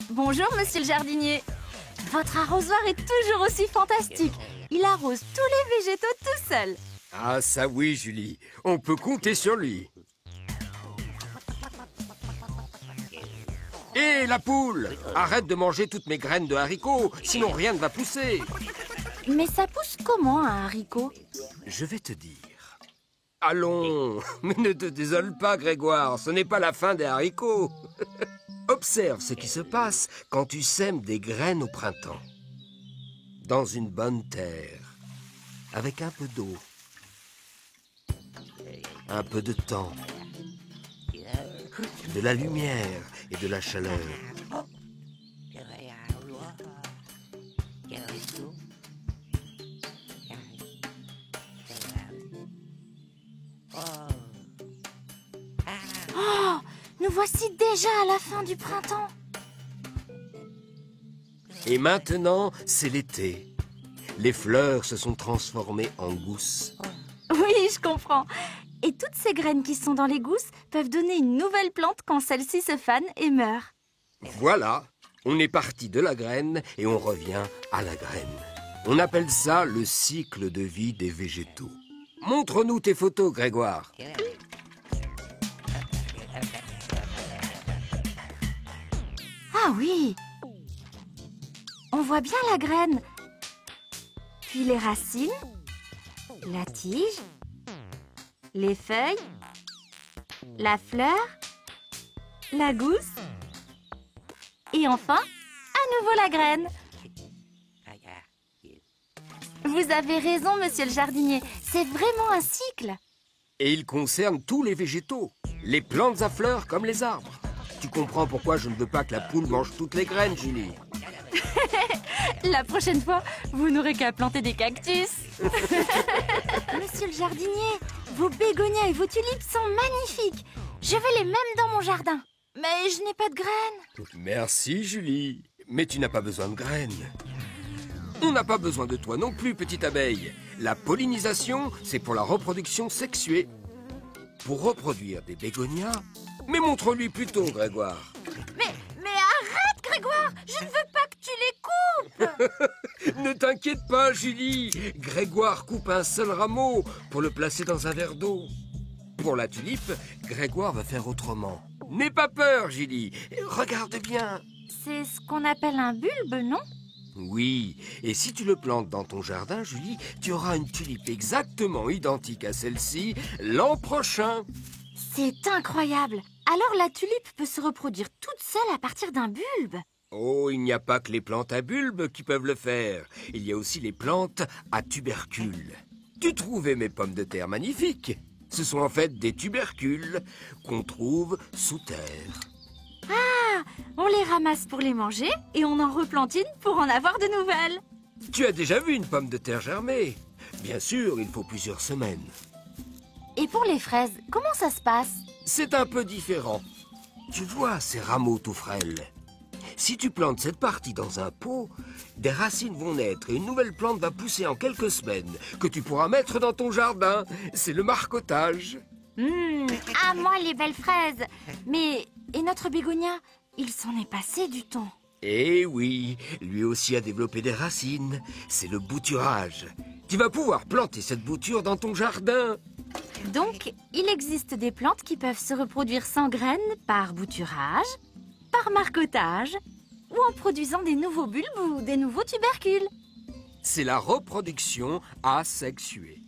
Bonjour, monsieur le jardinier. Votre arrosoir est toujours aussi fantastique. Il arrose tous les végétaux tout seul. Ah, ça oui, Julie. On peut compter sur lui. Hé, la poule! Arrête de manger toutes mes graines de haricots, sinon rien ne va pousser. Mais ça pousse comment, un haricot? Je vais te dire. Allons, mais ne te désole pas, Grégoire, ce n'est pas la fin des haricots. Observe ce qui se passe quand tu sèmes des graines au printemps. Dans une bonne terre, avec un peu d'eau, un peu de temps, de la lumière et de la chaleur. Oh, nous voici déjà à la fin du printemps. Et maintenant, c'est l'été. Les fleurs se sont transformées en gousses. Oui, je comprends. Et toutes ces graines qui sont dans les gousses peuvent donner une nouvelle plante quand celle-ci se fane et meurt. Voilà, on est parti de la graine et on revient à la graine. On appelle ça le cycle de vie des végétaux. Montre-nous tes photos, Grégoire. Ah oui! On voit bien la graine. Puis les racines, la tige, les feuilles, la fleur, la gousse et enfin, à nouveau la graine. Vous avez raison, monsieur le jardinier. C'est vraiment un cycle. Et il concerne tous les végétaux, les plantes à fleurs comme les arbres. Tu comprends pourquoi je ne veux pas que la poule mange toutes les graines, Julie? La prochaine fois, vous n'aurez qu'à planter des cactus. Monsieur le jardinier, vos bégonias et vos tulipes sont magnifiques. Je veux les mêmes dans mon jardin. Mais je n'ai pas de graines. Merci, Julie. Mais tu n'as pas besoin de graines. On n'a pas besoin de toi non plus, petite abeille. La pollinisation, c'est pour la reproduction sexuée. Pour reproduire des bégonias... Mais montre-lui plutôt, Grégoire. Mais arrête, Grégoire. Je ne veux pas que tu les coupes. Ne t'inquiète pas, Julie. Grégoire coupe un seul rameau pour le placer dans un verre d'eau. Pour la tulipe, Grégoire va faire autrement. N'aie pas peur, Julie. Regarde bien. C'est ce qu'on appelle un bulbe, non? Oui, et si tu le plantes dans ton jardin, Julie, tu auras une tulipe exactement identique à celle-ci l'an prochain. C'est incroyable. Alors la tulipe peut se reproduire toute seule à partir d'un bulbe. Oh, il n'y a pas que les plantes à bulbes qui peuvent le faire. Il y a aussi les plantes à tubercules. Tu trouvais mes pommes de terre magnifiques? Ce sont en fait des tubercules qu'on trouve sous terre. Ah, on les ramasse pour les manger et on en replante une pour en avoir de nouvelles. Tu as déjà vu une pomme de terre germer? Bien sûr, il faut plusieurs semaines. Et pour les fraises, comment ça se passe? C'est un peu différent. Tu vois ces rameaux tout frêles? Si tu plantes cette partie dans un pot, des racines vont naître et une nouvelle plante va pousser en quelques semaines que tu pourras mettre dans ton jardin. C'est le marcottage. À moi les belles fraises. Mais, et notre bégonia, il s'en est passé du temps. Eh oui, lui aussi a développé des racines. C'est le bouturage. Tu vas pouvoir planter cette bouture dans ton jardin. Donc, il existe des plantes qui peuvent se reproduire sans graines par bouturage, par marcottage ou en produisant des nouveaux bulbes ou des nouveaux tubercules. C'est la reproduction asexuée.